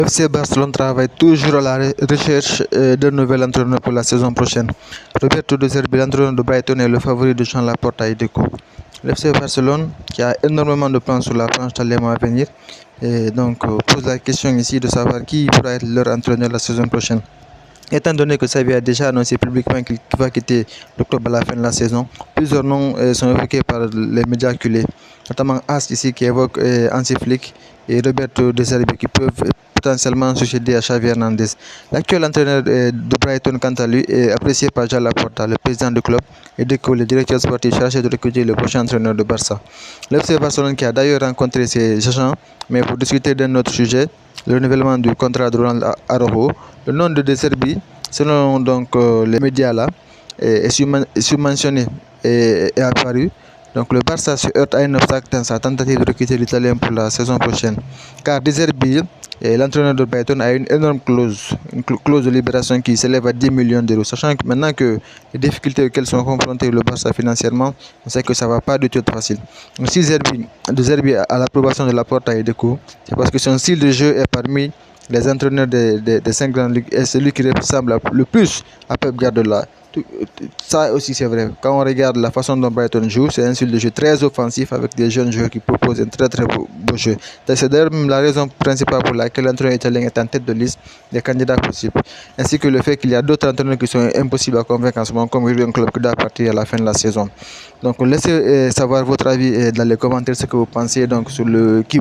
FC Barcelone travaille toujours à la recherche d'un nouvel entraîneur pour la saison prochaine. Roberto De Zerbi, l'entraîneur de Brighton, est le favori de Jean Laporta et Deco. Le FC Barcelone, qui a énormément de plans sur la planche dans les mois à venir, et donc pose la question ici de savoir qui pourra être leur entraîneur la saison prochaine. Étant donné que Xavi a déjà annoncé publiquement qu'il va quitter le club à la fin de la saison, plusieurs noms sont évoqués par les médias culés, notamment As ici qui évoque Hansi Flick et Roberto De Zerbi qui peuvent potentiellement succéder à Xavi Hernandez. L'actuel entraîneur de Brighton, quant à lui, est apprécié par Jean Laporta, le président du club, et Deco, le directeur sportif chargé de recruter le prochain entraîneur de Barça. Le FC Barcelone qui a d'ailleurs rencontré ses agents, mais pour discuter d'un autre sujet, le renouvellement du contrat de Ronald Araujo. Le nom de De Zerbi, selon donc les médias là, est submentionné et est apparu. Donc le Barça se heurte à un obstacle dans sa tentative de recruter l'Italien pour la saison prochaine. Car De Zerbi, l'entraîneur de Brighton, a une énorme clause, de libération qui s'élève à 10 millions d'euros. Sachant que maintenant que les difficultés auxquelles sont confrontés le Barça financièrement, on sait que ça ne va pas du tout être facile. Donc si De Zerbi a l'approbation de Laporta et Deco, c'est parce que son style de jeu est parmi les entraîneurs des 5 grandes ligues est celui qui ressemble le plus à Pep Guardiola. Ça aussi c'est vrai. Quand on regarde la façon dont Brighton joue, c'est un style de jeu très offensif avec des jeunes joueurs qui proposent un très beau jeu. C'est d'ailleurs la raison principale pour laquelle l'entraîneur italien est en tête de liste des candidats possibles. Ainsi que le fait qu'il y a d'autres entraîneurs qui sont impossibles à convaincre en ce moment, comme Jurgen Klopp qui doit partir à la fin de la saison. Donc laissez savoir votre avis dans les commentaires, ce que vous pensez donc sur qui